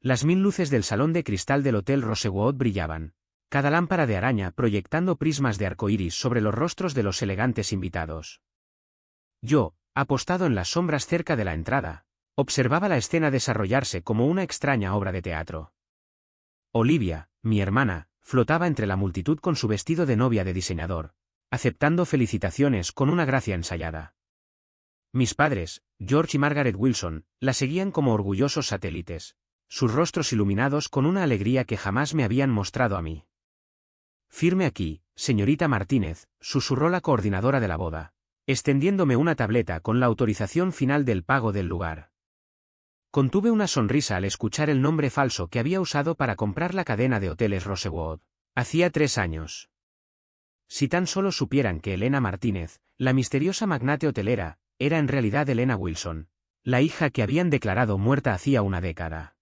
Las 1000 luces del salón de cristal del Hotel Rosewood brillaban, cada lámpara de araña proyectando prismas de arcoíris sobre los rostros de los elegantes invitados. Yo, apostado en las sombras cerca de la entrada, observaba la escena desarrollarse como una extraña obra de teatro. Olivia, mi hermana, flotaba entre la multitud con su vestido de novia de diseñador, aceptando felicitaciones con una gracia ensayada. Mis padres, George y Margaret Wilson, la seguían como orgullosos satélites, sus rostros iluminados con una alegría que jamás me habían mostrado a mí. «Firme aquí, señorita Martínez», susurró la coordinadora de la boda, extendiéndome una tableta con la autorización final del pago del lugar. Contuve una sonrisa al escuchar el nombre falso que había usado para comprar la cadena de hoteles Rosewood. Hacía 3 años. Si tan solo supieran que Elena Martínez, la misteriosa magnate hotelera, era en realidad Elena Wilson, la hija que habían declarado muerta hacía una década.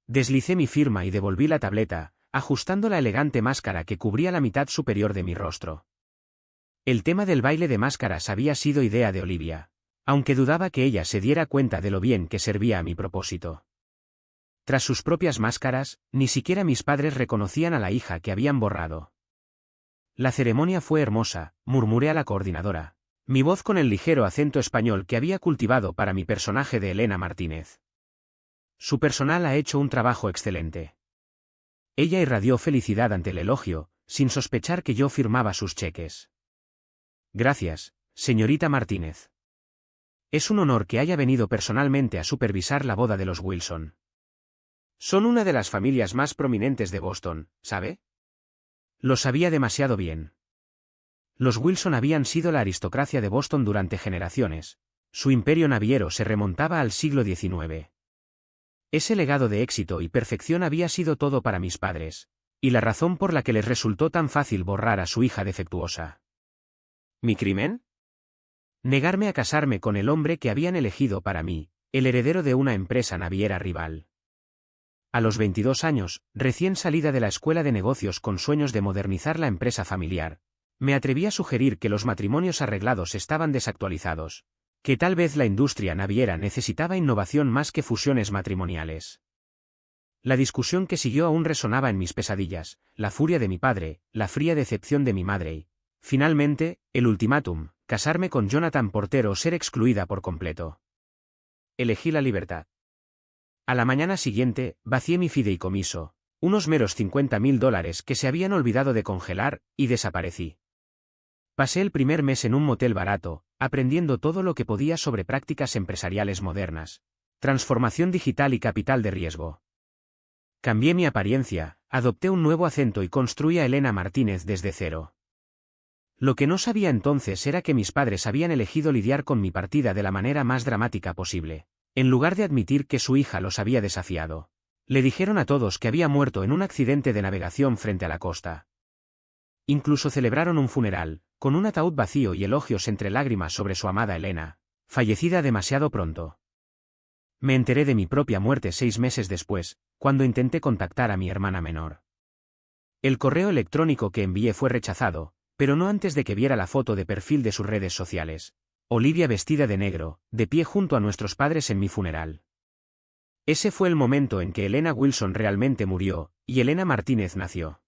Deslicé mi firma y devolví la tableta, ajustando la elegante máscara que cubría la mitad superior de mi rostro. El tema del baile de máscaras había sido idea de Olivia, aunque dudaba que ella se diera cuenta de lo bien que servía a mi propósito. Tras sus propias máscaras, ni siquiera mis padres reconocían a la hija que habían borrado. La ceremonia fue hermosa, murmuré a la coordinadora, mi voz con el ligero acento español que había cultivado para mi personaje de Elena Martínez. Su personal ha hecho un trabajo excelente. Ella irradió felicidad ante el elogio, sin sospechar que yo firmaba sus cheques. Gracias, señorita Martínez. Es un honor que haya venido personalmente a supervisar la boda de los Wilson. Son una de las familias más prominentes de Boston, ¿sabe? Lo sabía demasiado bien. Los Wilson habían sido la aristocracia de Boston durante generaciones. Su imperio naviero se remontaba al siglo XIX. Ese legado de éxito y perfección había sido todo para mis padres, y la razón por la que les resultó tan fácil borrar a su hija defectuosa. ¿Mi crimen? Negarme a casarme con el hombre que habían elegido para mí, el heredero de una empresa naviera rival. A los 22 años, recién salida de la escuela de negocios con sueños de modernizar la empresa familiar, me atreví a sugerir que los matrimonios arreglados estaban desactualizados, que tal vez la industria naviera necesitaba innovación más que fusiones matrimoniales. La discusión que siguió aún resonaba en mis pesadillas, la furia de mi padre, la fría decepción de mi madre y, finalmente, el ultimátum, casarme con Jonathan Porter o ser excluida por completo. Elegí la libertad. A la mañana siguiente, vacié mi fideicomiso, unos meros $50.000 que se habían olvidado de congelar, y desaparecí. Pasé el primer mes en un motel barato, aprendiendo todo lo que podía sobre prácticas empresariales modernas, transformación digital y capital de riesgo. Cambié mi apariencia, adopté un nuevo acento y construí a Elena Martínez desde cero. Lo que no sabía entonces era que mis padres habían elegido lidiar con mi partida de la manera más dramática posible. En lugar de admitir que su hija los había desafiado, le dijeron a todos que había muerto en un accidente de navegación frente a la costa. Incluso celebraron un funeral, con un ataúd vacío y elogios entre lágrimas sobre su amada Elena, fallecida demasiado pronto. Me enteré de mi propia muerte 6 meses después, cuando intenté contactar a mi hermana menor. El correo electrónico que envié fue rechazado, pero no antes de que viera la foto de perfil de sus redes sociales. Olivia vestida de negro, de pie junto a nuestros padres en mi funeral. Ese fue el momento en que Elena Wilson realmente murió, y Elena Martínez nació.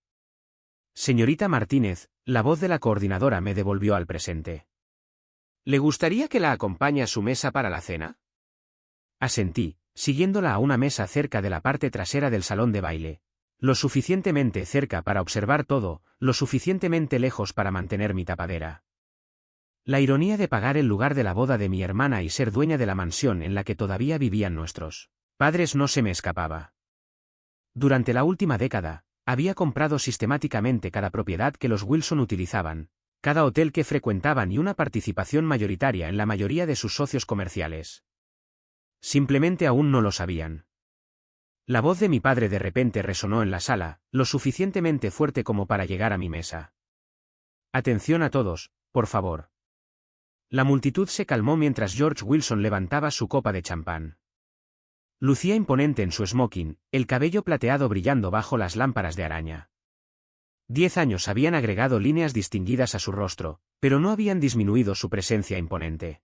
Señorita Martínez, la voz de la coordinadora me devolvió al presente. ¿Le gustaría que la acompañe a su mesa para la cena? Asentí, siguiéndola a una mesa cerca de la parte trasera del salón de baile, lo suficientemente cerca para observar todo, lo suficientemente lejos para mantener mi tapadera. La ironía de pagar el lugar de la boda de mi hermana y ser dueña de la mansión en la que todavía vivían nuestros padres no se me escapaba. Durante la última década, había comprado sistemáticamente cada propiedad que los Wilson utilizaban, cada hotel que frecuentaban y una participación mayoritaria en la mayoría de sus socios comerciales. Simplemente aún no lo sabían. La voz de mi padre de repente resonó en la sala, lo suficientemente fuerte como para llegar a mi mesa. Atención a todos, por favor. La multitud se calmó mientras George Wilson levantaba su copa de champán. Lucía imponente en su smoking, el cabello plateado brillando bajo las lámparas de araña. 10 años habían agregado líneas distinguidas a su rostro, pero no habían disminuido su presencia imponente.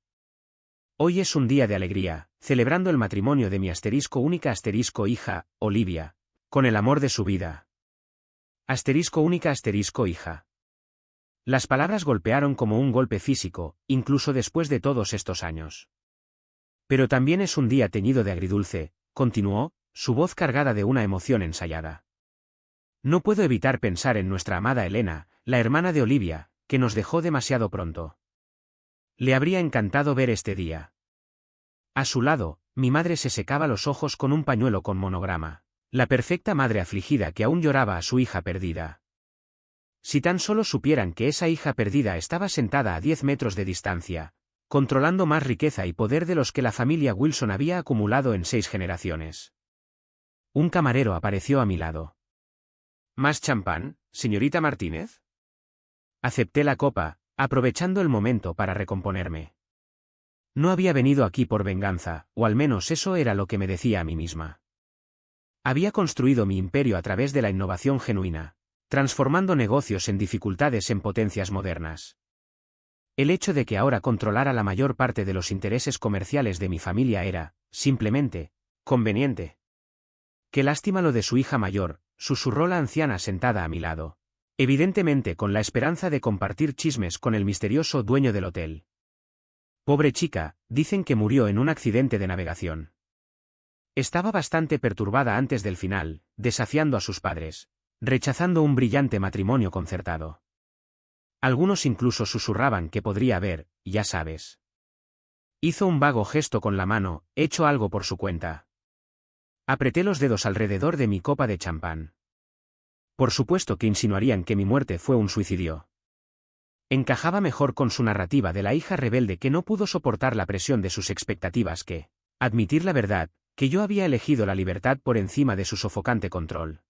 Hoy es un día de alegría, celebrando el matrimonio de mi única hija, Olivia, con el amor de su vida. Única hija. Las palabras golpearon como un golpe físico, incluso después de todos estos años. Pero también es un día teñido de agridulce, continuó, su voz cargada de una emoción ensayada. No puedo evitar pensar en nuestra amada Elena, la hermana de Olivia, que nos dejó demasiado pronto. Le habría encantado ver este día. A su lado, mi madre se secaba los ojos con un pañuelo con monograma, la perfecta madre afligida que aún lloraba a su hija perdida. Si tan solo supieran que esa hija perdida estaba sentada a 10 metros de distancia, controlando más riqueza y poder de los que la familia Wilson había acumulado en 6 generaciones. Un camarero apareció a mi lado. ¿Más champán, señorita Martínez? Acepté la copa, aprovechando el momento para recomponerme. No había venido aquí por venganza, o al menos eso era lo que me decía a mí misma. Había construido mi imperio a través de la innovación genuina, transformando negocios en dificultades en potencias modernas. El hecho de que ahora controlara la mayor parte de los intereses comerciales de mi familia era, simplemente, conveniente. Qué lástima lo de su hija mayor, susurró la anciana sentada a mi lado, evidentemente con la esperanza de compartir chismes con el misterioso dueño del hotel. Pobre chica, dicen que murió en un accidente de navegación. Estaba bastante perturbada antes del final, desafiando a sus padres, rechazando un brillante matrimonio concertado. Algunos incluso susurraban que podría haber, ya sabes. Hizo un vago gesto con la mano, hecho algo por su cuenta. Apreté los dedos alrededor de mi copa de champán. Por supuesto que insinuarían que mi muerte fue un suicidio. Encajaba mejor con su narrativa de la hija rebelde que no pudo soportar la presión de sus expectativas que, admitir la verdad, que yo había elegido la libertad por encima de su sofocante control.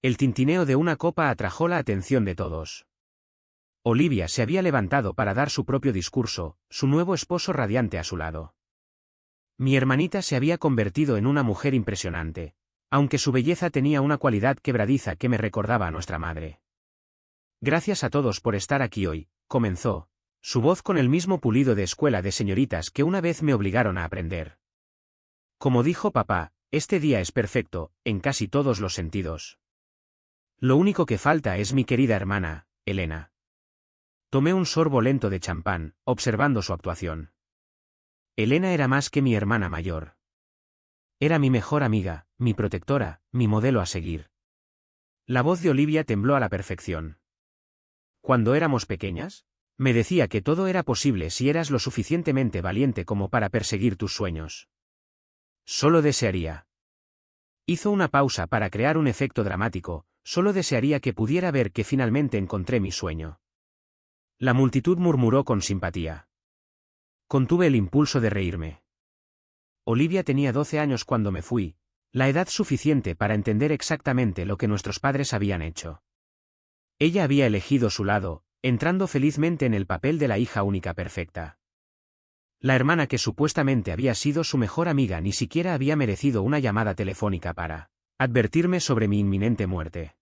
El tintineo de una copa atrajo la atención de todos. Olivia se había levantado para dar su propio discurso, su nuevo esposo radiante a su lado. Mi hermanita se había convertido en una mujer impresionante, aunque su belleza tenía una cualidad quebradiza que me recordaba a nuestra madre. Gracias a todos por estar aquí hoy, comenzó, su voz con el mismo pulido de escuela de señoritas que una vez me obligaron a aprender. Como dijo papá, este día es perfecto, en casi todos los sentidos. Lo único que falta es mi querida hermana, Elena. Tomé un sorbo lento de champán, observando su actuación. Elena era más que mi hermana mayor. Era mi mejor amiga, mi protectora, mi modelo a seguir. La voz de Olivia tembló a la perfección. Cuando éramos pequeñas, me decía que todo era posible si eras lo suficientemente valiente como para perseguir tus sueños. Solo desearía. Hizo una pausa para crear un efecto dramático, solo desearía que pudiera ver que finalmente encontré mi sueño. La multitud murmuró con simpatía. Contuve el impulso de reírme. Olivia tenía 12 años cuando me fui, la edad suficiente para entender exactamente lo que nuestros padres habían hecho. Ella había elegido su lado, entrando felizmente en el papel de la hija única perfecta. La hermana que supuestamente había sido su mejor amiga ni siquiera había merecido una llamada telefónica para advertirme sobre mi inminente muerte.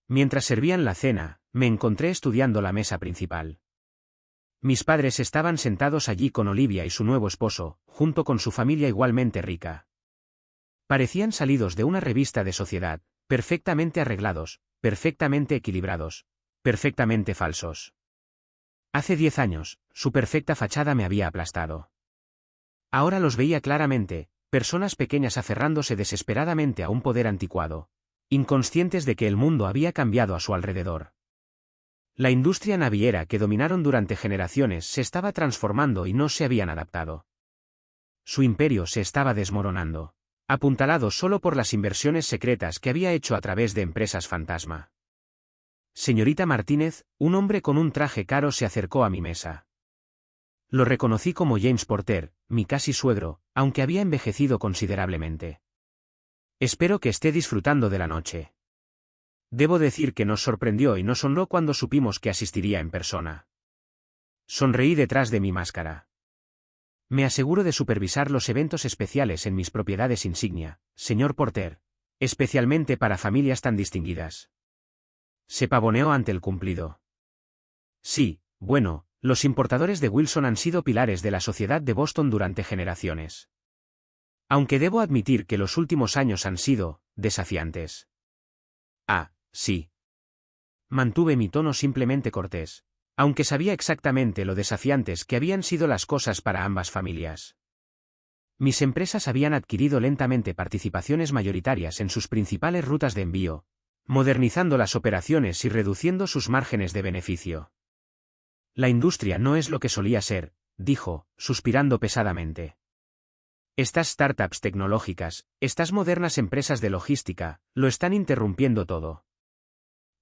Mientras servían la cena, me encontré estudiando la mesa principal. Mis padres estaban sentados allí con Olivia y su nuevo esposo, junto con su familia igualmente rica. Parecían salidos de una revista de sociedad, perfectamente arreglados, perfectamente equilibrados, perfectamente falsos. Hace 10 años, su perfecta fachada me había aplastado. Ahora los veía claramente, personas pequeñas aferrándose desesperadamente a un poder anticuado, inconscientes de que el mundo había cambiado a su alrededor. La industria naviera que dominaron durante generaciones se estaba transformando y no se habían adaptado. Su imperio se estaba desmoronando, apuntalado solo por las inversiones secretas que había hecho a través de empresas fantasma. Señorita Martínez, un hombre con un traje caro se acercó a mi mesa. Lo reconocí como James Porter, mi casi suegro, aunque había envejecido considerablemente. Espero que esté disfrutando de la noche. Debo decir que nos sorprendió y nos honró cuando supimos que asistiría en persona. Sonreí detrás de mi máscara. Me aseguro de supervisar los eventos especiales en mis propiedades insignia, señor Porter, especialmente para familias tan distinguidas. Se pavoneó ante el cumplido. Sí, bueno, Los importadores de Wilson han sido pilares de la sociedad de Boston durante generaciones. Aunque debo admitir que los últimos años han sido desafiantes. Ah, sí. Mantuve mi tono simplemente cortés, aunque sabía exactamente lo desafiantes que habían sido las cosas para ambas familias. Mis empresas habían adquirido lentamente participaciones mayoritarias en sus principales rutas de envío, modernizando las operaciones y reduciendo sus márgenes de beneficio. La industria no es lo que solía ser, dijo, suspirando pesadamente. Estas startups tecnológicas, estas modernas empresas de logística, lo están interrumpiendo todo.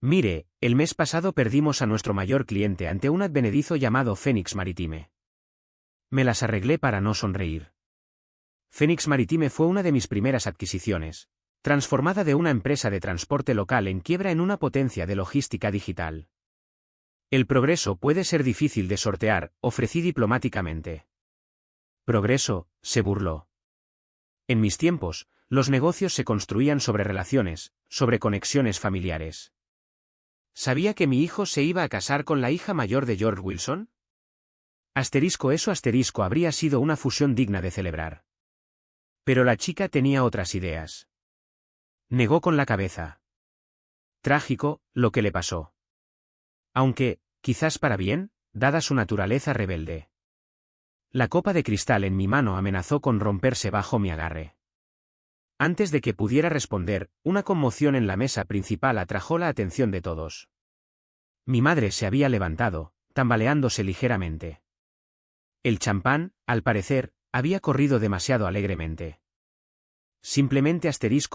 Mire, el mes pasado perdimos a nuestro mayor cliente ante un advenedizo llamado Phoenix Maritime. Me las arreglé para no sonreír. Phoenix Maritime fue una de mis primeras adquisiciones, transformada de una empresa de transporte local en quiebra en una potencia de logística digital. El progreso puede ser difícil de sortear, ofrecí diplomáticamente. Progreso, se burló. En mis tiempos, los negocios se construían sobre relaciones, sobre conexiones familiares. ¿Sabía que mi hijo se iba a casar con la hija mayor de George Wilson? Eso habría sido una fusión digna de celebrar. Pero la chica tenía otras ideas. Negó con la cabeza. Trágico, lo que le pasó. Aunque, quizás para bien, dada su naturaleza rebelde. La copa de cristal en mi mano amenazó con romperse bajo mi agarre. Antes de que pudiera responder, una conmoción en la mesa principal atrajo la atención de todos. Mi madre se había levantado, tambaleándose ligeramente. El champán, al parecer, había corrido demasiado alegremente. Simplemente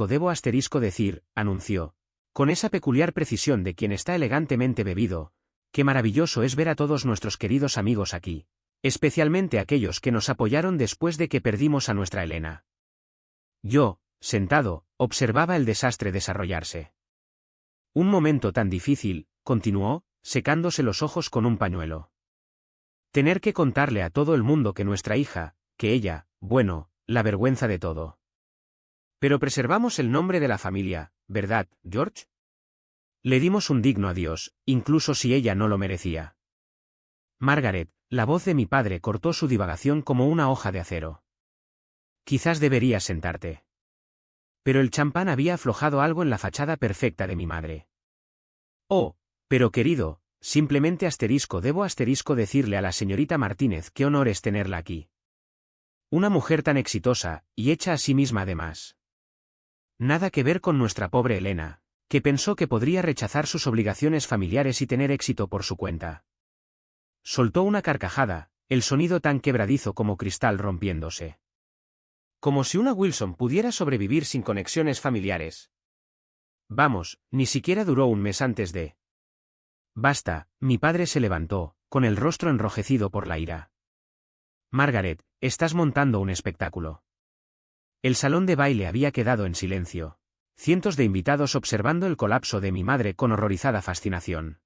debo decir, anunció, con esa peculiar precisión de quien está elegantemente bebido, qué maravilloso es ver a todos nuestros queridos amigos aquí, especialmente aquellos que nos apoyaron después de que perdimos a nuestra Elena. Yo, sentado, observaba el desastre desarrollarse. Un momento tan difícil, continuó, secándose los ojos con un pañuelo. Tener que contarle a todo el mundo que nuestra hija, que ella, bueno, la vergüenza de todo. Pero preservamos el nombre de la familia, ¿verdad, George? Le dimos un digno adiós, incluso si ella no lo merecía. Margaret, la voz de mi padre cortó su divagación como una hoja de acero. Quizás deberías sentarte. Pero el champán había aflojado algo en la fachada perfecta de mi madre. Oh, pero querido, simplemente debo decirle a la señorita Martínez qué honor es tenerla aquí. Una mujer tan exitosa, y hecha a sí misma además. Nada que ver con nuestra pobre Elena, que pensó que podría rechazar sus obligaciones familiares y tener éxito por su cuenta. Soltó una carcajada, el sonido tan quebradizo como cristal rompiéndose. Como si una Wilson pudiera sobrevivir sin conexiones familiares. Vamos, ni siquiera duró un mes antes de... Basta, mi padre se levantó, con el rostro enrojecido por la ira. Margaret, estás montando un espectáculo. El salón de baile había quedado en silencio, cientos de invitados observando el colapso de mi madre con horrorizada fascinación.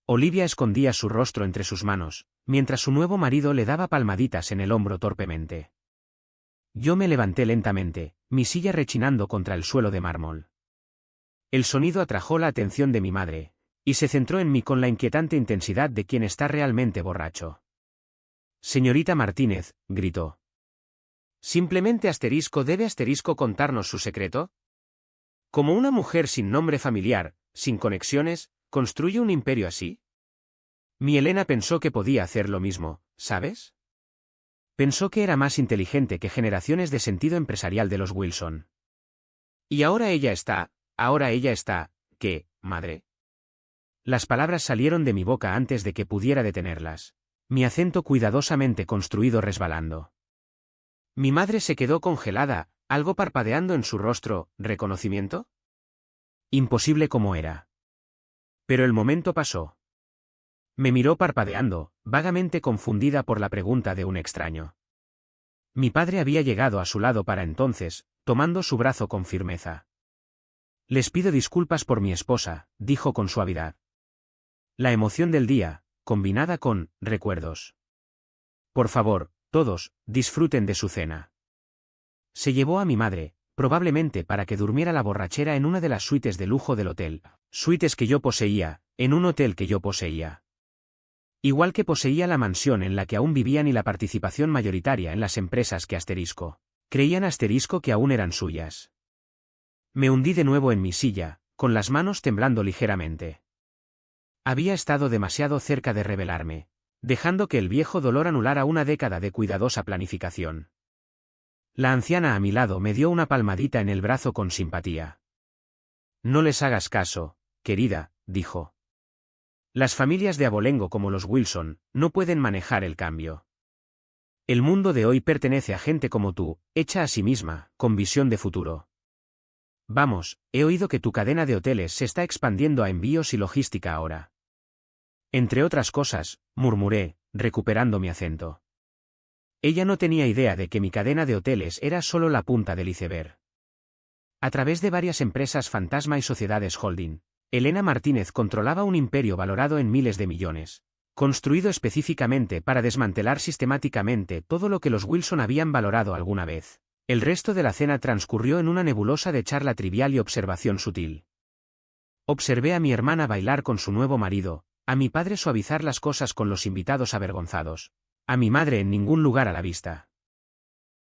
Olivia escondía su rostro entre sus manos, mientras su nuevo marido le daba palmaditas en el hombro torpemente. Yo me levanté lentamente, mi silla rechinando contra el suelo de mármol. El sonido atrajo la atención de mi madre, y se centró en mí con la inquietante intensidad de quien está realmente borracho. Señorita Martínez, gritó. ¿Simplemente debe contarnos su secreto? ¿Como una mujer sin nombre familiar, sin conexiones, construye un imperio así? Mi Elena pensó que podía hacer lo mismo, ¿sabes? Pensó que era más inteligente que generaciones de sentido empresarial de los Wilson. Y ahora ella está, ¿qué, madre? Las palabras salieron de mi boca antes de que pudiera detenerlas, mi acento cuidadosamente construido resbalando. Mi madre se quedó congelada, algo parpadeando en su rostro. ¿Reconocimiento? Imposible como era. Pero el momento pasó. Me miró parpadeando, vagamente confundida por la pregunta de un extraño. Mi padre había llegado a su lado para entonces, tomando su brazo con firmeza. Les pido disculpas por mi esposa, dijo con suavidad. La emoción del día, combinada con recuerdos. Por favor, todos, disfruten de su cena. Se llevó a mi madre, probablemente para que durmiera la borrachera en una de las suites de lujo del hotel, suites que yo poseía, en un hotel que yo poseía. Igual que poseía la mansión en la que aún vivían y la participación mayoritaria en las empresas que creían que aún eran suyas. Me hundí de nuevo en mi silla, con las manos temblando ligeramente. Había estado demasiado cerca de rebelarme, dejando que el viejo dolor anulara una década de cuidadosa planificación. La anciana a mi lado me dio una palmadita en el brazo con simpatía. No les hagas caso, querida, dijo. Las familias de abolengo como los Wilson no pueden manejar el cambio. El mundo de hoy pertenece a gente como tú, hecha a sí misma, con visión de futuro. Vamos, he oído que tu cadena de hoteles se está expandiendo a envíos y logística ahora. Entre otras cosas, murmuré, recuperando mi acento. Ella no tenía idea de que mi cadena de hoteles era solo la punta del iceberg. A través de varias empresas fantasma y sociedades holding, Elena Martínez controlaba un imperio valorado en miles de millones, construido específicamente para desmantelar sistemáticamente todo lo que los Wilson habían valorado alguna vez. El resto de la cena transcurrió en una nebulosa de charla trivial y observación sutil. Observé a mi hermana bailar con su nuevo marido, a mi padre suavizar las cosas con los invitados avergonzados, a mi madre en ningún lugar a la vista.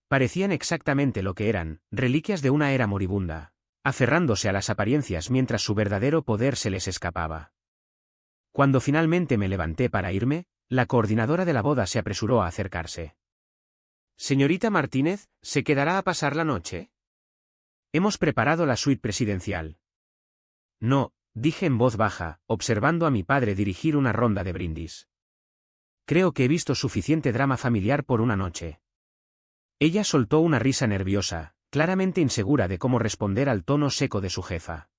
Parecían exactamente lo que eran, reliquias de una era moribunda, aferrándose a las apariencias mientras su verdadero poder se les escapaba. Cuando finalmente me levanté para irme, la coordinadora de la boda se apresuró a acercarse. «Señorita Martínez, ¿se quedará a pasar la noche? Hemos preparado la suite presidencial». «No», dije en voz baja, observando a mi padre dirigir una ronda de brindis. «Creo que he visto suficiente drama familiar por una noche». Ella soltó una risa nerviosa, claramente insegura de cómo responder al tono seco de su jefa.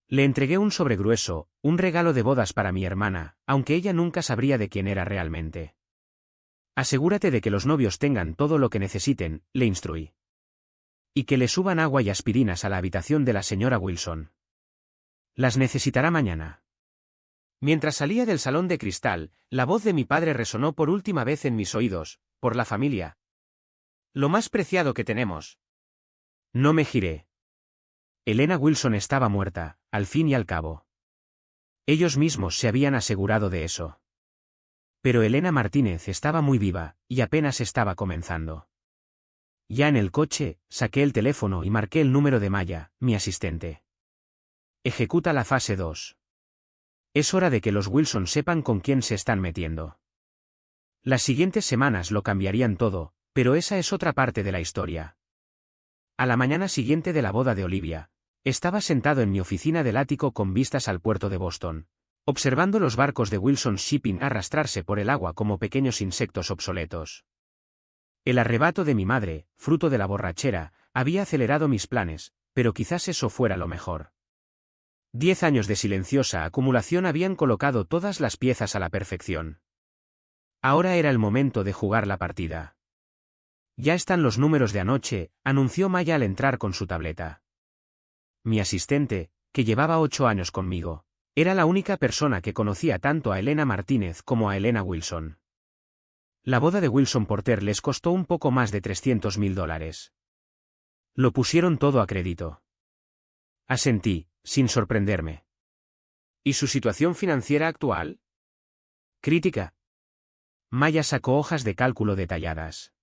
Le entregué un sobre grueso, un regalo de bodas para mi hermana, aunque ella nunca sabría de quién era realmente. «Asegúrate de que los novios tengan todo lo que necesiten», le instruí. «Y que le suban agua y aspirinas a la habitación de la señora Wilson. Las necesitará mañana». Mientras salía del salón de cristal, la voz de mi padre resonó por última vez en mis oídos, «por la familia. Lo más preciado que tenemos». No me giré. Elena Wilson estaba muerta, al fin y al cabo. Ellos mismos se habían asegurado de eso. Pero Elena Martínez estaba muy viva, y apenas estaba comenzando. Ya en el coche, saqué el teléfono y marqué el número de Maya, mi asistente. Ejecuta la fase 2. Es hora de que los Wilson sepan con quién se están metiendo. Las siguientes semanas lo cambiarían todo, pero esa es otra parte de la historia. A la mañana siguiente de la boda de Olivia, estaba sentado en mi oficina del ático con vistas al puerto de Boston, observando los barcos de Wilson Shipping arrastrarse por el agua como pequeños insectos obsoletos. El arrebato de mi madre, fruto de la borrachera, había acelerado mis planes, pero quizás eso fuera lo mejor. 10 años de silenciosa acumulación habían colocado todas las piezas a la perfección. Ahora era el momento de jugar la partida. «Ya están los números de anoche», anunció Maya al entrar con su tableta. Mi asistente, que llevaba 8 años conmigo, era la única persona que conocía tanto a Elena Martínez como a Elena Wilson. La boda de Wilson Porter les costó un poco más de $300.000. Lo pusieron todo a crédito. Asentí, sin sorprenderme. ¿Y su situación financiera actual? Crítica. Maya sacó hojas de cálculo detalladas.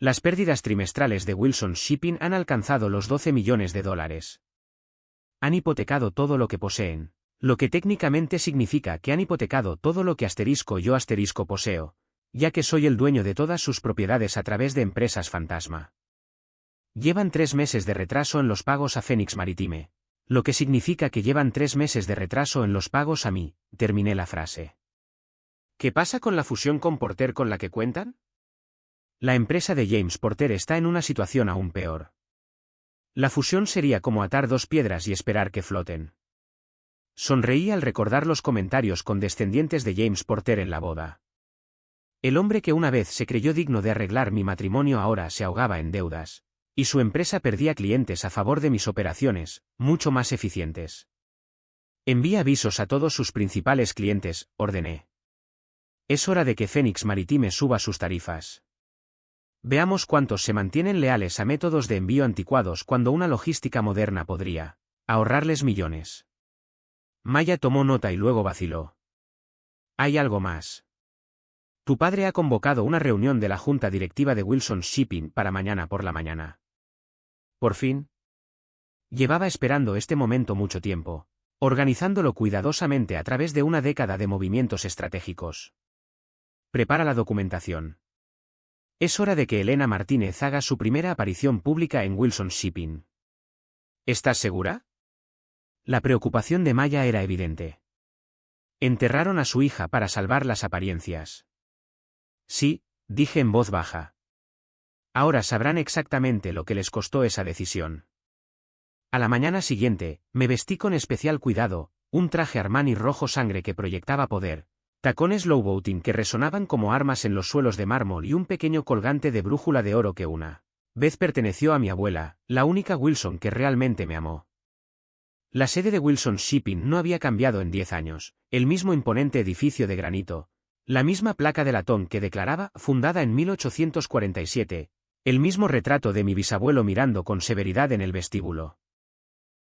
Las pérdidas trimestrales de Wilson Shipping han alcanzado los $12 millones. Han hipotecado todo lo que poseen, lo que técnicamente significa que han hipotecado todo lo que yo poseo, ya que soy el dueño de todas sus propiedades a través de empresas fantasma. Llevan 3 meses de retraso en los pagos a Phoenix Maritime, lo que significa que llevan 3 meses de retraso en los pagos a mí, terminé la frase. ¿Qué pasa con la fusión con Porter con la que cuentan? La empresa de James Porter está en una situación aún peor. La fusión sería como atar 2 piedras y esperar que floten. Sonreí al recordar los comentarios condescendientes de James Porter en la boda. El hombre que una vez se creyó digno de arreglar mi matrimonio ahora se ahogaba en deudas, y su empresa perdía clientes a favor de mis operaciones, mucho más eficientes. Envía avisos a todos sus principales clientes, ordené. Es hora de que Phoenix Maritime suba sus tarifas. Veamos cuántos se mantienen leales a métodos de envío anticuados cuando una logística moderna podría ahorrarles millones. Maya tomó nota y luego vaciló. Hay algo más. Tu padre ha convocado una reunión de la junta directiva de Wilson Shipping para mañana por la mañana. Por fin. Llevaba esperando este momento mucho tiempo, organizándolo cuidadosamente a través de una década de movimientos estratégicos. Prepara la documentación. Es hora de que Elena Martínez haga su primera aparición pública en Wilson Shipping. ¿Estás segura? La preocupación de Maya era evidente. Enterraron a su hija para salvar las apariencias. Sí, dije en voz baja. Ahora sabrán exactamente lo que les costó esa decisión. A la mañana siguiente, me vestí con especial cuidado, un traje Armani rojo sangre que proyectaba poder, tacones Louboutin que resonaban como armas en los suelos de mármol y un pequeño colgante de brújula de oro que una vez perteneció a mi abuela, la única Wilson que realmente me amó. La sede de Wilson Shipping no había cambiado en 10 años, el mismo imponente edificio de granito, la misma placa de latón que declaraba fundada en 1847, el mismo retrato de mi bisabuelo mirando con severidad en el vestíbulo.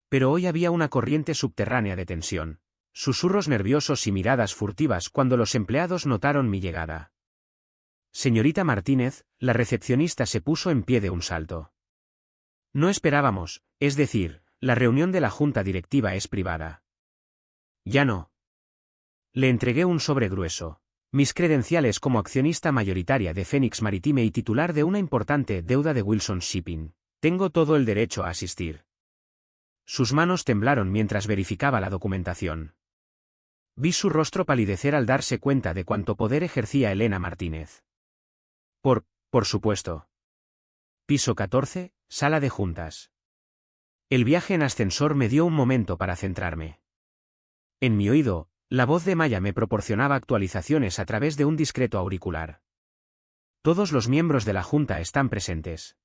Pero hoy había una corriente subterránea de tensión, susurros nerviosos y miradas furtivas cuando los empleados notaron mi llegada. Señorita Martínez, la recepcionista se puso en pie de un salto. No esperábamos, es decir, la reunión de la junta directiva es privada. Ya no. Le entregué un sobre grueso. Mis credenciales como accionista mayoritaria de Phoenix Maritime y titular de una importante deuda de Wilson Shipping. Tengo todo el derecho a asistir. Sus manos temblaron mientras verificaba la documentación. Vi su rostro palidecer al darse cuenta de cuánto poder ejercía Elena Martínez. Por supuesto. Piso 14, sala de juntas. El viaje en ascensor me dio un momento para centrarme. En mi oído, la voz de Maya me proporcionaba actualizaciones a través de un discreto auricular. Todos los miembros de la junta están presentes.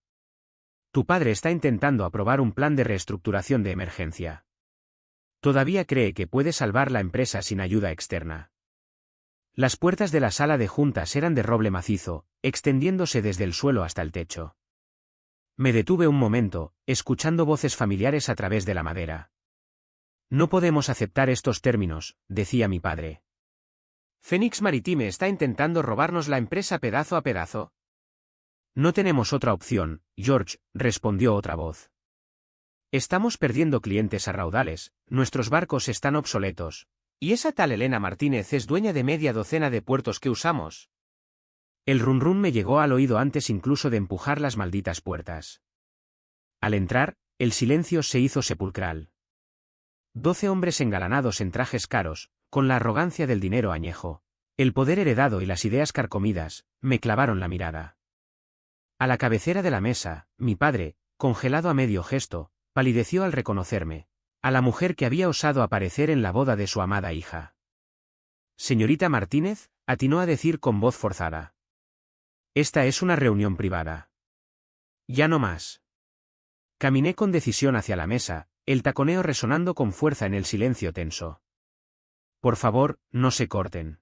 Tu padre está intentando aprobar un plan de reestructuración de emergencia. Todavía cree que puede salvar la empresa sin ayuda externa. Las puertas de la sala de juntas eran de roble macizo, extendiéndose desde el suelo hasta el techo. Me detuve un momento, escuchando voces familiares a través de la madera. No podemos aceptar estos términos, decía mi padre. Phoenix Maritime está intentando robarnos la empresa pedazo a pedazo. No tenemos otra opción, George, respondió otra voz. Estamos perdiendo clientes a raudales, nuestros barcos están obsoletos. ¿Y esa tal Elena Martínez es dueña de media docena de puertos que usamos? El run run me llegó al oído antes incluso de empujar las malditas puertas. Al entrar, el silencio se hizo sepulcral. 12 hombres engalanados en trajes caros, con la arrogancia del dinero añejo, el poder heredado y las ideas carcomidas, me clavaron la mirada. A la cabecera de la mesa, mi padre, congelado a medio gesto, palideció al reconocerme, a la mujer que había osado aparecer en la boda de su amada hija. Señorita Martínez, atinó a decir con voz forzada. Esta es una reunión privada. Ya no más. Caminé con decisión hacia la mesa, el taconeo resonando con fuerza en el silencio tenso. Por favor, no se corten.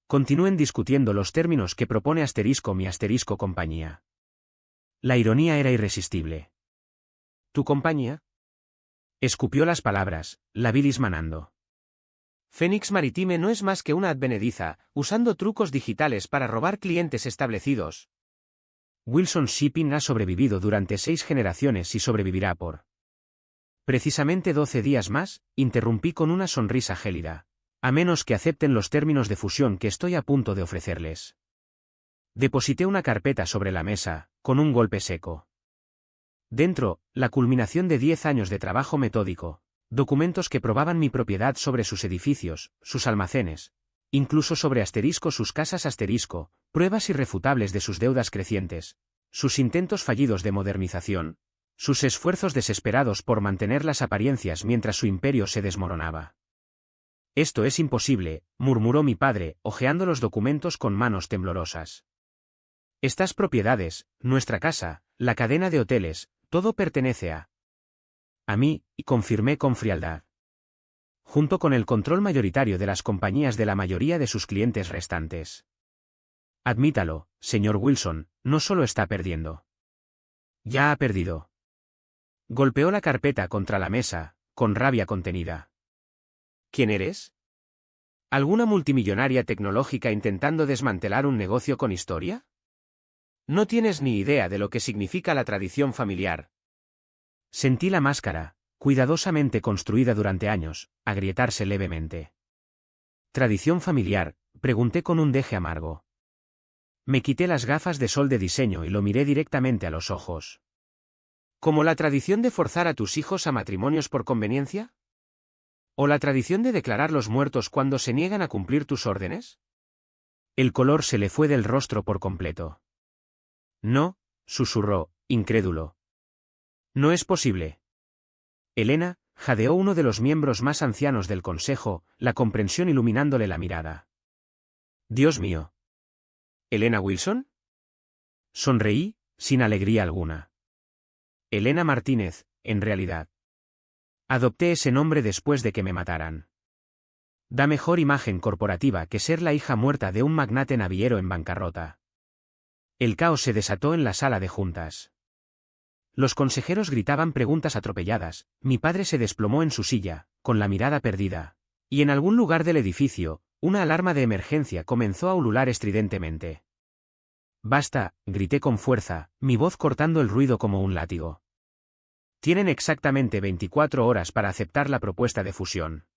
Continúen discutiendo los términos que propone mi compañía. La ironía era irresistible. ¿Tu compañía? Escupió las palabras, la bilis manando. Phoenix Maritime no es más que una advenediza, usando trucos digitales para robar clientes establecidos. Wilson Shipping ha sobrevivido durante 6 generaciones y sobrevivirá por precisamente 12 días más, interrumpí con una sonrisa gélida. A menos que acepten los términos de fusión que estoy a punto de ofrecerles. Deposité una carpeta sobre la mesa, con un golpe seco. Dentro, la culminación de 10 años de trabajo metódico, documentos que probaban mi propiedad sobre sus edificios, sus almacenes, incluso sobre sus casas pruebas irrefutables de sus deudas crecientes, sus intentos fallidos de modernización, sus esfuerzos desesperados por mantener las apariencias mientras su imperio se desmoronaba. Esto es imposible, murmuró mi padre, hojeando los documentos con manos temblorosas. Estas propiedades, nuestra casa, la cadena de hoteles, todo pertenece a mí, y confirmé con frialdad. Junto con el control mayoritario de las compañías de la mayoría de sus clientes restantes. Admítalo, señor Wilson, no solo está perdiendo. Ya ha perdido. Golpeó la carpeta contra la mesa, con rabia contenida. ¿Quién eres? ¿Alguna multimillonaria tecnológica intentando desmantelar un negocio con historia? No tienes ni idea de lo que significa la tradición familiar. Sentí la máscara, cuidadosamente construida durante años, agrietarse levemente. ¿Tradición familiar?, pregunté con un deje amargo. Me quité las gafas de sol de diseño y lo miré directamente a los ojos. ¿Como la tradición de forzar a tus hijos a matrimonios por conveniencia? ¿O la tradición de declarar los muertos cuando se niegan a cumplir tus órdenes? El color se le fue del rostro por completo. No, susurró, incrédulo. No es posible. Elena, jadeó uno de los miembros más ancianos del consejo, la comprensión iluminándole la mirada. Dios mío. ¿Elena Wilson? Sonreí, sin alegría alguna. Elena Martínez, en realidad. Adopté ese nombre después de que me mataran. Da mejor imagen corporativa que ser la hija muerta de un magnate naviero en bancarrota. El caos se desató en la sala de juntas. Los consejeros gritaban preguntas atropelladas, mi padre se desplomó en su silla, con la mirada perdida. Y en algún lugar del edificio, una alarma de emergencia comenzó a ulular estridentemente. Basta, grité con fuerza, mi voz cortando el ruido como un látigo. Tienen exactamente 24 horas para aceptar la propuesta de fusión.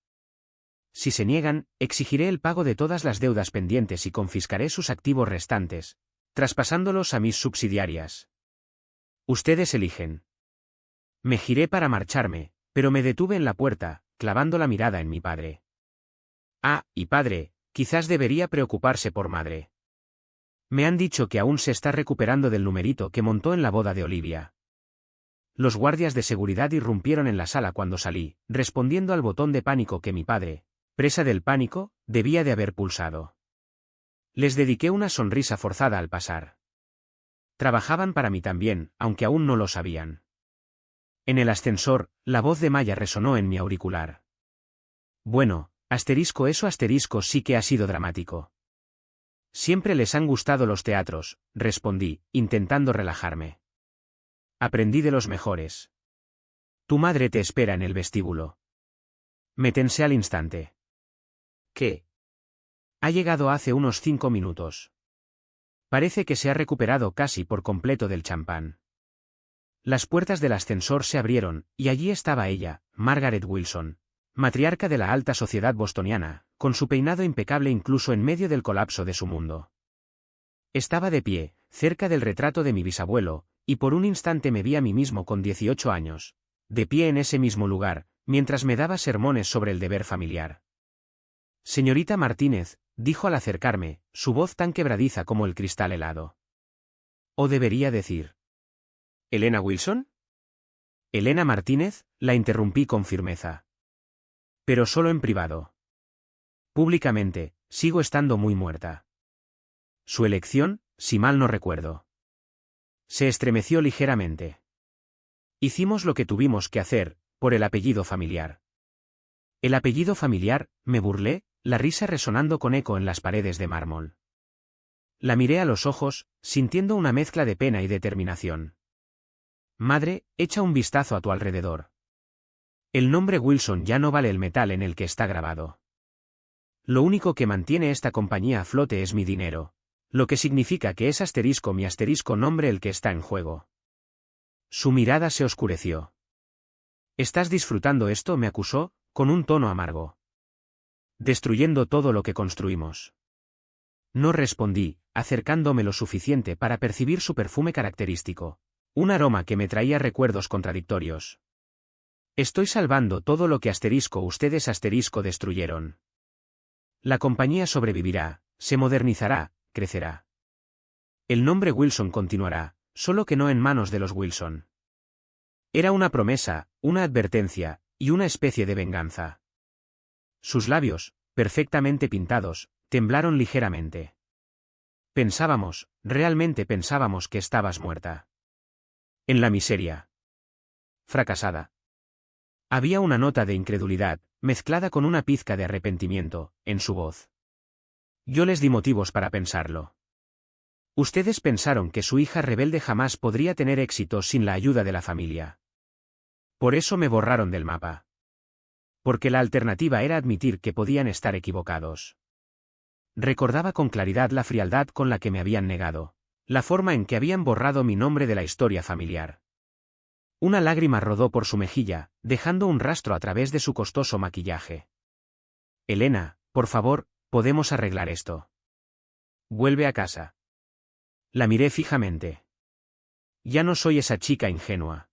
Si se niegan, exigiré el pago de todas las deudas pendientes y confiscaré sus activos restantes, traspasándolos a mis subsidiarias. Ustedes eligen. Me giré para marcharme, pero me detuve en la puerta, clavando la mirada en mi padre. Ah, y padre, quizás debería preocuparse por madre. Me han dicho que aún se está recuperando del numerito que montó en la boda de Olivia. Los guardias de seguridad irrumpieron en la sala cuando salí, respondiendo al botón de pánico que mi padre, presa del pánico, debía de haber pulsado. Les dediqué una sonrisa forzada al pasar. Trabajaban para mí también, aunque aún no lo sabían. En el ascensor, la voz de Maya resonó en mi auricular. Bueno, eso sí que ha sido dramático. Siempre les han gustado los teatros, respondí, intentando relajarme. Aprendí de los mejores. Tu madre te espera en el vestíbulo. Me tensé al instante. ¿Qué? Ha llegado hace unos 5 minutos. Parece que se ha recuperado casi por completo del champán. Las puertas del ascensor se abrieron, y allí estaba ella, Margaret Wilson, matriarca de la alta sociedad bostoniana, con su peinado impecable incluso en medio del colapso de su mundo. Estaba de pie, cerca del retrato de mi bisabuelo, y por un instante me vi a mí mismo con 18 años, de pie en ese mismo lugar, mientras me daba sermones sobre el deber familiar. Señorita Martínez, dijo al acercarme, su voz tan quebradiza como el cristal helado. ¿O debería decir? ¿Elena Wilson? Elena Martínez, la interrumpí con firmeza. Pero solo en privado. Públicamente, sigo estando muy muerta. Su elección, si mal no recuerdo. Se estremeció ligeramente. Hicimos lo que tuvimos que hacer, por el apellido familiar. El apellido familiar, me burlé, la risa resonando con eco en las paredes de mármol. La miré a los ojos, sintiendo una mezcla de pena y determinación. Madre, echa un vistazo a tu alrededor. El nombre Wilson ya no vale el metal en el que está grabado. Lo único que mantiene esta compañía a flote es mi dinero, lo que significa que es mi nombre el que está en juego. Su mirada se oscureció. ¿Estás disfrutando esto?, me acusó, con un tono amargo. Destruyendo todo lo que construimos. No respondí, acercándome lo suficiente para percibir su perfume característico, un aroma que me traía recuerdos contradictorios. Estoy salvando todo lo que ustedes destruyeron. La compañía sobrevivirá, se modernizará, crecerá. El nombre Wilson continuará, solo que no en manos de los Wilson. Era una promesa, una advertencia, y una especie de venganza. Sus labios, perfectamente pintados, temblaron ligeramente. Realmente pensábamos que estabas muerta. En la miseria. Fracasada. Había una nota de incredulidad, mezclada con una pizca de arrepentimiento, en su voz. Yo les di motivos para pensarlo. Ustedes pensaron que su hija rebelde jamás podría tener éxito sin la ayuda de la familia. Por eso me borraron del mapa. porque la alternativa era admitir que podían estar equivocados. Recordaba con claridad la frialdad con la que me habían negado, la forma en que habían borrado mi nombre de la historia familiar. Una lágrima rodó por su mejilla, dejando un rastro a través de su costoso maquillaje. Elena, por favor, podemos arreglar esto. Vuelve a casa. La miré fijamente. Ya no soy esa chica ingenua.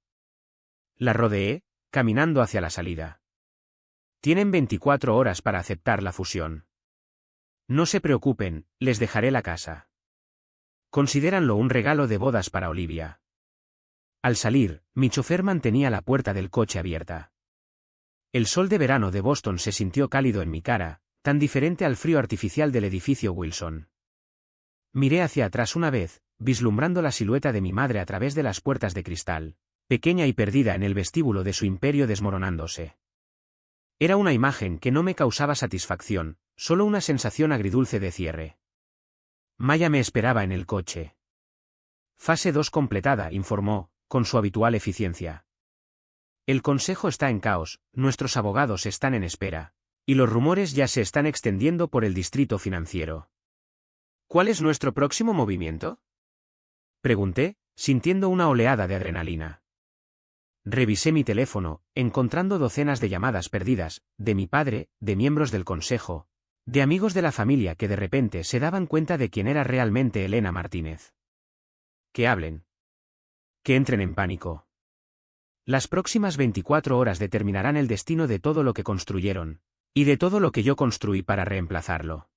La rodeé, caminando hacia la salida. Tienen 24 horas para aceptar la fusión. No se preocupen, les dejaré la casa. Considéranlo un regalo de bodas para Olivia. Al salir, mi chofer mantenía la puerta del coche abierta. El sol de verano de Boston se sintió cálido en mi cara, tan diferente al frío artificial del edificio Wilson. Miré hacia atrás una vez, vislumbrando la silueta de mi madre a través de las puertas de cristal, pequeña y perdida en el vestíbulo de su imperio desmoronándose. Era una imagen que no me causaba satisfacción, solo una sensación agridulce de cierre. Maya me esperaba en el coche. Fase 2 completada, informó, con su habitual eficiencia. El consejo está en caos, nuestros abogados están en espera, y los rumores ya se están extendiendo por el distrito financiero. ¿Cuál es nuestro próximo movimiento? Pregunté, sintiendo una oleada de adrenalina. Revisé mi teléfono, encontrando docenas de llamadas perdidas, de mi padre, de miembros del consejo, de amigos de la familia que de repente se daban cuenta de quién era realmente Elena Martínez. Que hablen. Que entren en pánico. Las próximas 24 horas determinarán el destino de todo lo que construyeron, y de todo lo que yo construí para reemplazarlo.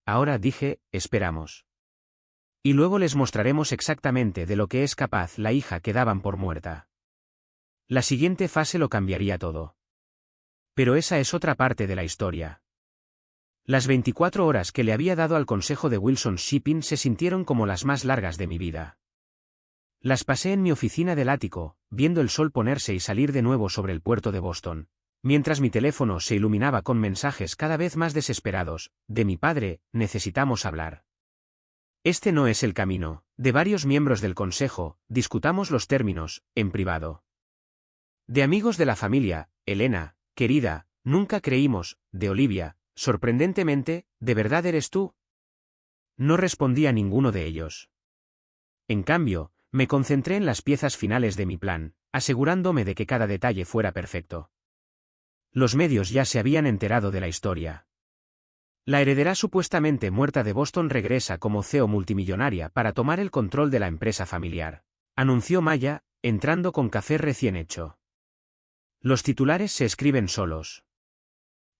Ahora dije, esperamos. Y luego les mostraremos exactamente de lo que es capaz la hija que daban por muerta. La siguiente fase lo cambiaría todo. Pero esa es otra parte de la historia. Las 24 horas que le había dado al consejo de Wilson Shipping se sintieron como las más largas de mi vida. Las pasé en mi oficina del ático, viendo el sol ponerse y salir de nuevo sobre el puerto de Boston, mientras mi teléfono se iluminaba con mensajes cada vez más desesperados, de mi padre, necesitamos hablar. Este no es el camino, de varios miembros del consejo, discutamos los términos, en privado. De amigos de la familia, Elena, querida, nunca creímos, de Olivia, sorprendentemente, ¿de verdad eres tú? No respondí a ninguno de ellos. En cambio, me concentré en las piezas finales de mi plan, asegurándome de que cada detalle fuera perfecto. Los medios ya se habían enterado de la historia. La heredera supuestamente muerta de Boston regresa como CEO multimillonaria para tomar el control de la empresa familiar, anunció Maya, entrando con café recién hecho. Los titulares se escriben solos.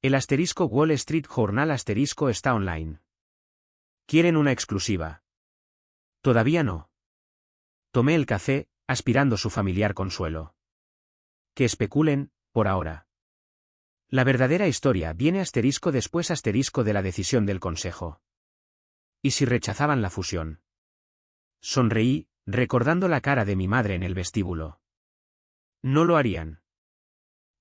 El * Wall Street Journal * está online. ¿Quieren una exclusiva? Todavía no. Tomé el café, aspirando su familiar consuelo. Que especulen, por ahora. La verdadera historia viene * después * de la decisión del consejo. ¿Y si rechazaban la fusión? Sonreí, recordando la cara de mi madre en el vestíbulo. No lo harían.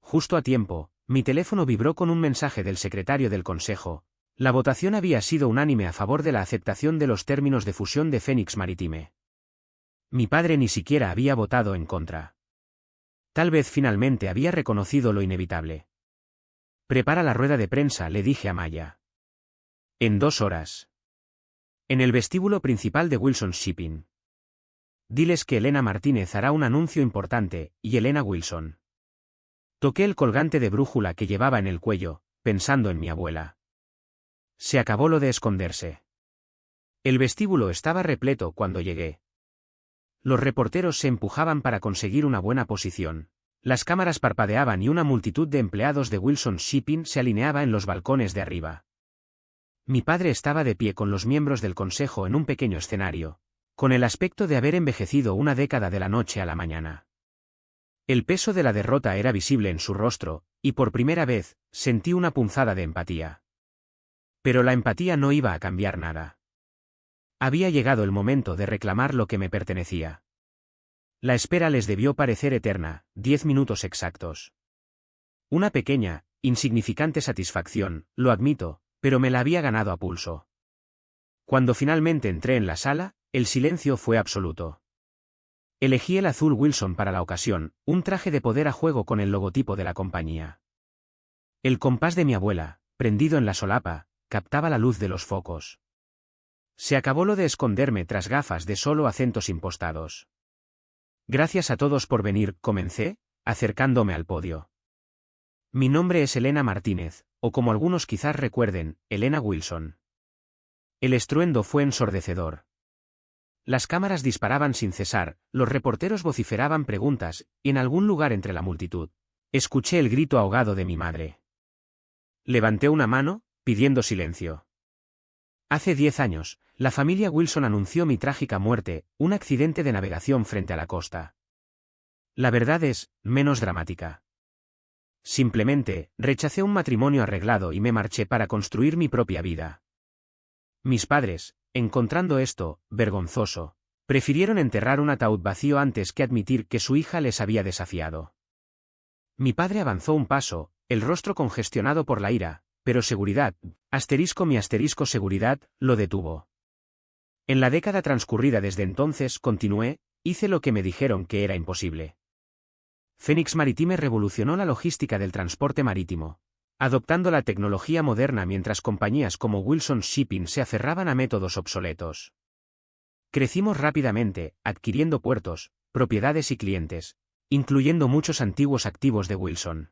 Justo a tiempo, mi teléfono vibró con un mensaje del secretario del consejo. La votación había sido unánime a favor de la aceptación de los términos de fusión de Phoenix Maritime. Mi padre ni siquiera había votado en contra. Tal vez finalmente había reconocido lo inevitable. Prepara la rueda de prensa, le dije a Maya. En 2 horas. En el vestíbulo principal de Wilson Shipping. Diles que Elena Martínez hará un anuncio importante, y Elena Wilson. Toqué el colgante de brújula que llevaba en el cuello, pensando en mi abuela. Se acabó lo de esconderse. El vestíbulo estaba repleto cuando llegué. Los reporteros se empujaban para conseguir una buena posición. Las cámaras parpadeaban y una multitud de empleados de Wilson Shipping se alineaba en los balcones de arriba. Mi padre estaba de pie con los miembros del consejo en un pequeño escenario, con el aspecto de haber envejecido una década de la noche a la mañana. El peso de la derrota era visible en su rostro, y por primera vez, sentí una punzada de empatía. Pero la empatía no iba a cambiar nada. Había llegado el momento de reclamar lo que me pertenecía. La espera les debió parecer eterna, 10 minutos exactos. Una pequeña, insignificante satisfacción, lo admito, pero me la había ganado a pulso. Cuando finalmente entré en la sala, el silencio fue absoluto. Elegí el azul Wilson para la ocasión, un traje de poder a juego con el logotipo de la compañía. El compás de mi abuela, prendido en la solapa, captaba la luz de los focos. Se acabó lo de esconderme tras gafas de sol o acentos impostados. Gracias a todos por venir, comencé, acercándome al podio. Mi nombre es Elena Martínez, o como algunos quizás recuerden, Elena Wilson. El estruendo fue ensordecedor. Las cámaras disparaban sin cesar, los reporteros vociferaban preguntas, y en algún lugar entre la multitud, escuché el grito ahogado de mi madre. Levanté una mano, pidiendo silencio. Hace 10 años, la familia Wilson anunció mi trágica muerte, un accidente de navegación frente a la costa. La verdad es, menos dramática. Simplemente, rechacé un matrimonio arreglado y me marché para construir mi propia vida. Mis padres, encontrando esto, vergonzoso, prefirieron enterrar un ataúd vacío antes que admitir que su hija les había desafiado. Mi padre avanzó un paso, el rostro congestionado por la ira, pero seguridad, seguridad, lo detuvo. En la década transcurrida desde entonces, continué, hice lo que me dijeron que era imposible. Phoenix Maritime revolucionó la logística del transporte marítimo, adoptando la tecnología moderna mientras compañías como Wilson Shipping se aferraban a métodos obsoletos. Crecimos rápidamente, adquiriendo puertos, propiedades y clientes, incluyendo muchos antiguos activos de Wilson.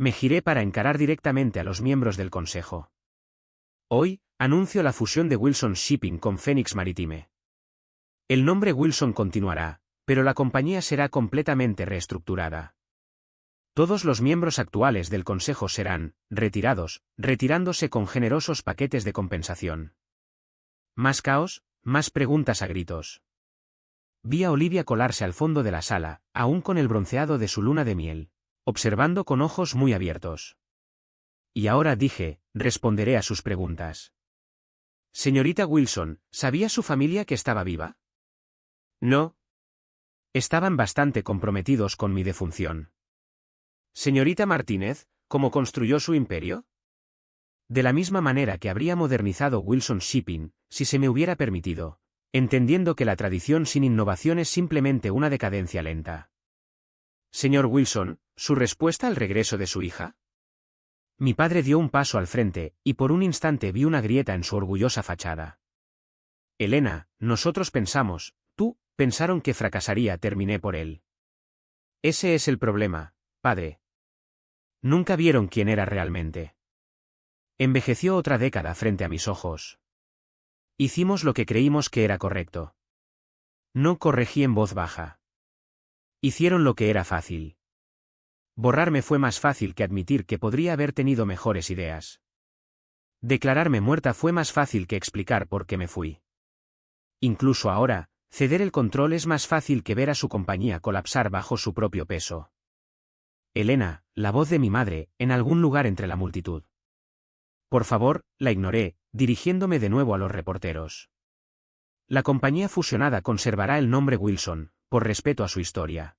Me giré para encarar directamente a los miembros del consejo. Hoy, anuncio la fusión de Wilson Shipping con Phoenix Maritime. El nombre Wilson continuará, pero la compañía será completamente reestructurada. Todos los miembros actuales del consejo serán retirados, retirándose con generosos paquetes de compensación. Más caos, más preguntas a gritos. Vi a Olivia colarse al fondo de la sala, aún con el bronceado de su luna de miel, observando con ojos muy abiertos. Y ahora dije, responderé a sus preguntas. Señorita Wilson, ¿sabía su familia que estaba viva? No. Estaban bastante comprometidos con mi defunción. Señorita Martínez, ¿cómo construyó su imperio? De la misma manera que habría modernizado Wilson Shipping, si se me hubiera permitido, entendiendo que la tradición sin innovación es simplemente una decadencia lenta. Señor Wilson, ¿su respuesta al regreso de su hija? Mi padre dio un paso al frente, y por un instante vi una grieta en su orgullosa fachada. Elena, nosotros pensamos, pensaron que fracasaría, terminé por él. Ese es el problema, padre. Nunca vieron quién era realmente. Envejeció otra década frente a mis ojos. Hicimos lo que creímos que era correcto. No corregí en voz baja. Hicieron lo que era fácil. Borrarme fue más fácil que admitir que podría haber tenido mejores ideas. Declararme muerta fue más fácil que explicar por qué me fui. Incluso ahora, ceder el control es más fácil que ver a su compañía colapsar bajo su propio peso. Elena, la voz de mi madre, en algún lugar entre la multitud. Por favor, la ignoré, dirigiéndome de nuevo a los reporteros. La compañía fusionada conservará el nombre Wilson, por respeto a su historia.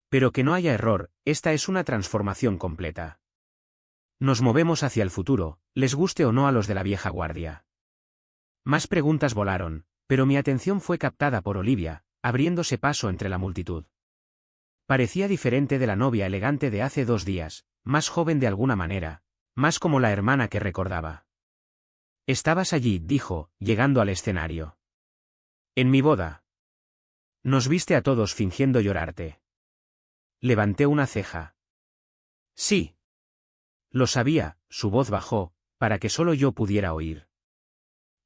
Pero que no haya error, esta es una transformación completa. Nos movemos hacia el futuro, les guste o no a los de la vieja guardia. Más preguntas volaron, pero mi atención fue captada por Olivia, abriéndose paso entre la multitud. Parecía diferente de la novia elegante de hace 2 días, más joven de alguna manera, más como la hermana que recordaba. Estabas allí, dijo, llegando al escenario. En mi boda. Nos viste a todos fingiendo llorarte. Levanté una ceja. Sí. Lo sabía, su voz bajó, para que solo yo pudiera oír.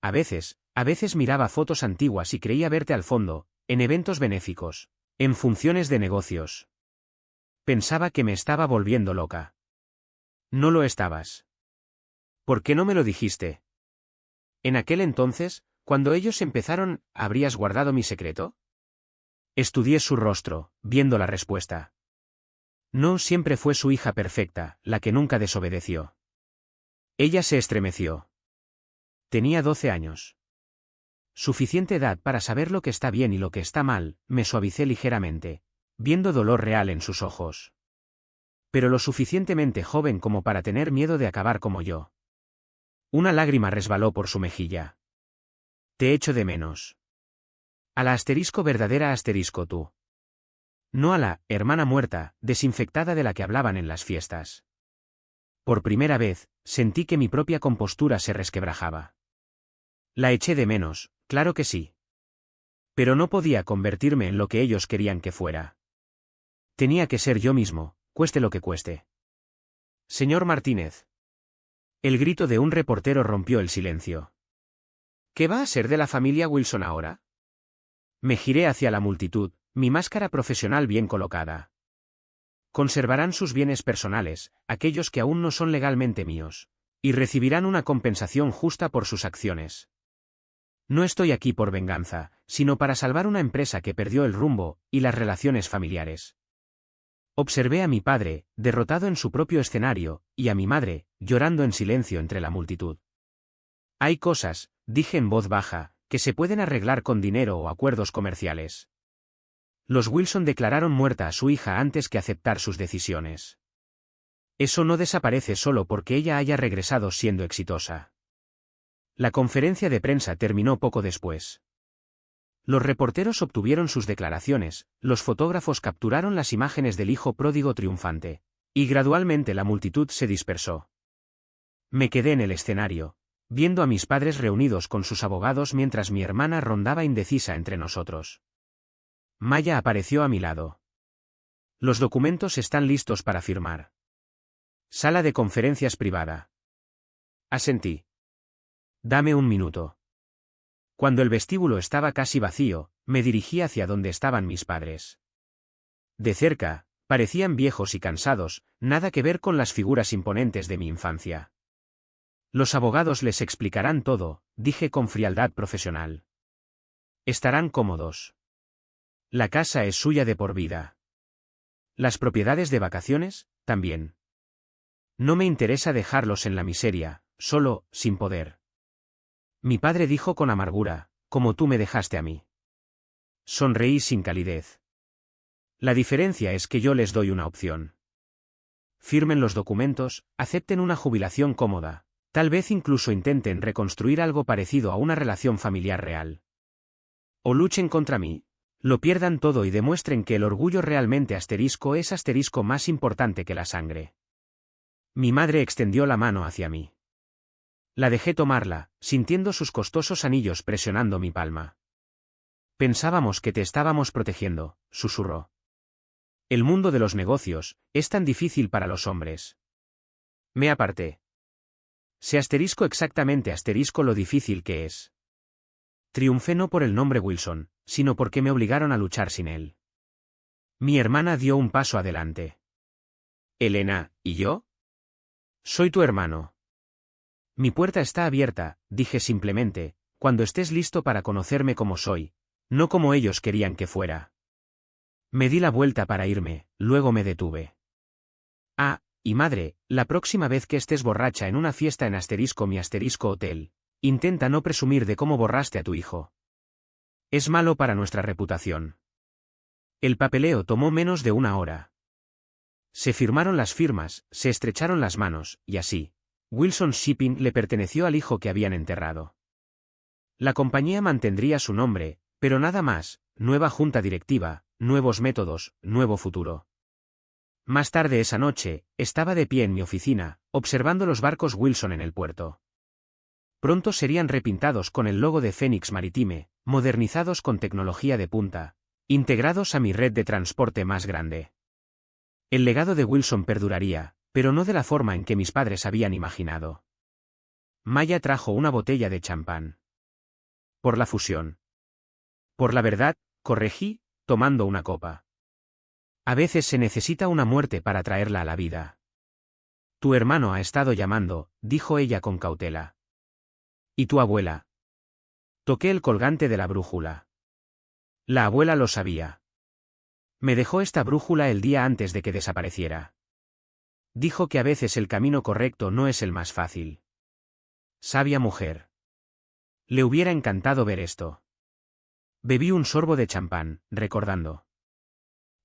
A veces miraba fotos antiguas y creía verte al fondo, en eventos benéficos, en funciones de negocios. Pensaba que me estaba volviendo loca. No lo estabas. ¿Por qué no me lo dijiste? En aquel entonces, cuando ellos empezaron, ¿habrías guardado mi secreto? Estudié su rostro, viendo la respuesta. No siempre fue su hija perfecta, la que nunca desobedeció. Ella se estremeció. Tenía 12 años. Suficiente edad para saber lo que está bien y lo que está mal, me suavicé ligeramente, viendo dolor real en sus ojos. Pero lo suficientemente joven como para tener miedo de acabar como yo. Una lágrima resbaló por su mejilla. Te echo de menos. A la verdadera tú. No a la hermana muerta, desinfectada de la que hablaban en las fiestas. Por primera vez, sentí que mi propia compostura se resquebrajaba. La eché de menos, claro que sí. Pero no podía convertirme en lo que ellos querían que fuera. Tenía que ser yo mismo, cueste lo que cueste. Señor Martínez. El grito de un reportero rompió el silencio. ¿Qué va a ser de la familia Wilson ahora? Me giré hacia la multitud, mi máscara profesional bien colocada. Conservarán sus bienes personales, aquellos que aún no son legalmente míos, y recibirán una compensación justa por sus acciones. No estoy aquí por venganza, sino para salvar una empresa que perdió el rumbo y las relaciones familiares. Observé a mi padre, derrotado en su propio escenario, y a mi madre, llorando en silencio entre la multitud. Hay cosas, dije en voz baja, que se pueden arreglar con dinero o acuerdos comerciales. Los Wilson declararon muerta a su hija antes que aceptar sus decisiones. Eso no desaparece solo porque ella haya regresado siendo exitosa. La conferencia de prensa terminó poco después. Los reporteros obtuvieron sus declaraciones, los fotógrafos capturaron las imágenes del hijo pródigo triunfante, y gradualmente la multitud se dispersó. Me quedé en el escenario, viendo a mis padres reunidos con sus abogados mientras mi hermana rondaba indecisa entre nosotros. Maya apareció a mi lado. Los documentos están listos para firmar. Sala de conferencias privada. Asentí. Dame un minuto. Cuando el vestíbulo estaba casi vacío, me dirigí hacia donde estaban mis padres. De cerca, parecían viejos y cansados, nada que ver con las figuras imponentes de mi infancia. Los abogados les explicarán todo, dije con frialdad profesional. Estarán cómodos. La casa es suya de por vida. Las propiedades de vacaciones, también. No me interesa dejarlos en la miseria, solo, sin poder. Mi padre dijo con amargura, como tú me dejaste a mí. Sonreí sin calidez. La diferencia es que yo les doy una opción. Firmen los documentos, acepten una jubilación cómoda, tal vez incluso intenten reconstruir algo parecido a una relación familiar real. O luchen contra mí, lo pierdan todo y demuestren que el orgullo realmente asterisco es asterisco más importante que la sangre. Mi madre extendió la mano hacia mí. La dejé tomarla, sintiendo sus costosos anillos presionando mi palma. Pensábamos que te estábamos protegiendo, susurró. El mundo de los negocios es tan difícil para los hombres. Me aparté. Sé asterisco exactamente asterisco lo difícil que es. Triunfé no por el nombre Wilson, sino porque me obligaron a luchar sin él. Mi hermana dio un paso adelante. Elena, ¿y yo? Soy tu hermano. Mi puerta está abierta, dije simplemente, cuando estés listo para conocerme como soy, no como ellos querían que fuera. Me di la vuelta para irme, luego me detuve. Ah, y madre, la próxima vez que estés borracha en una fiesta en asterisco mi asterisco hotel, intenta no presumir de cómo borraste a tu hijo. Es malo para nuestra reputación. El papeleo tomó menos de una hora. Se firmaron las firmas, se estrecharon las manos, y así. Wilson Shipping le perteneció al hijo que habían enterrado. La compañía mantendría su nombre, pero nada más, nueva junta directiva, nuevos métodos, nuevo futuro. Más tarde esa noche, estaba de pie en mi oficina, observando los barcos Wilson en el puerto. Pronto serían repintados con el logo de Phoenix Maritime, modernizados con tecnología de punta, integrados a mi red de transporte más grande. El legado de Wilson perduraría, pero no de la forma en que mis padres habían imaginado. Maya trajo una botella de champán. Por la fusión. Por la verdad, corregí, tomando una copa. A veces se necesita una muerte para traerla a la vida. Tu hermano ha estado llamando, dijo ella con cautela. ¿Y tu abuela? Toqué el colgante de la brújula. La abuela lo sabía. Me dejó esta brújula el día antes de que desapareciera. Dijo que a veces el camino correcto no es el más fácil. Sabia mujer. Le hubiera encantado ver esto. Bebí un sorbo de champán, recordando.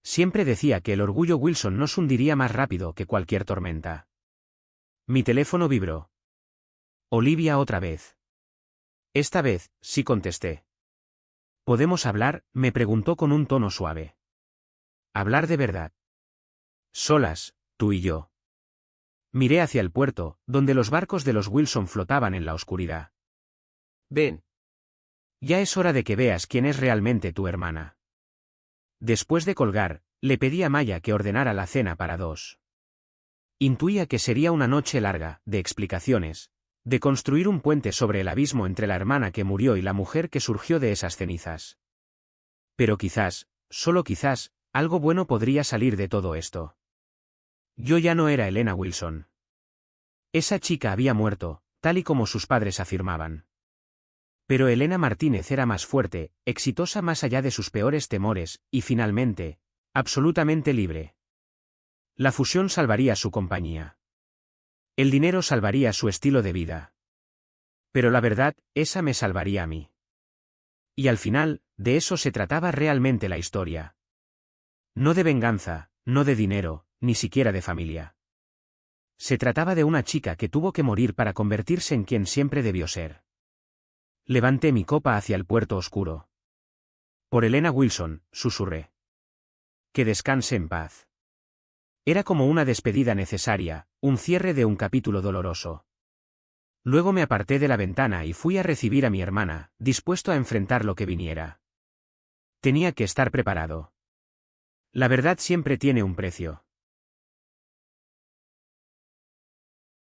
Siempre decía que el orgullo Wilson nos hundiría más rápido que cualquier tormenta. Mi teléfono vibró. Olivia otra vez. Esta vez, sí contesté. ¿Podemos hablar?, me preguntó con un tono suave. Hablar de verdad. Solas, tú y yo. Miré hacia el puerto, donde los barcos de los Wilson flotaban en la oscuridad. Ven. Ya es hora de que veas quién es realmente tu hermana. Después de colgar, le pedí a Maya que ordenara la cena para dos. Intuía que sería una noche larga, de explicaciones, de construir un puente sobre el abismo entre la hermana que murió y la mujer que surgió de esas cenizas. Pero quizás, solo quizás, algo bueno podría salir de todo esto. Yo ya no era Elena Wilson. Esa chica había muerto, tal y como sus padres afirmaban. Pero Elena Martínez era más fuerte, exitosa más allá de sus peores temores, y finalmente, absolutamente libre. La fusión salvaría su compañía. El dinero salvaría su estilo de vida. Pero la verdad, esa me salvaría a mí. Y al final, de eso se trataba realmente la historia. No de venganza, no de dinero, ni siquiera de familia. Se trataba de una chica que tuvo que morir para convertirse en quien siempre debió ser. Levanté mi copa hacia el puerto oscuro. Por Elena Wilson, susurré. Que descanse en paz. Era como una despedida necesaria, un cierre de un capítulo doloroso. Luego me aparté de la ventana y fui a recibir a mi hermana, dispuesto a enfrentar lo que viniera. Tenía que estar preparado. La verdad siempre tiene un precio.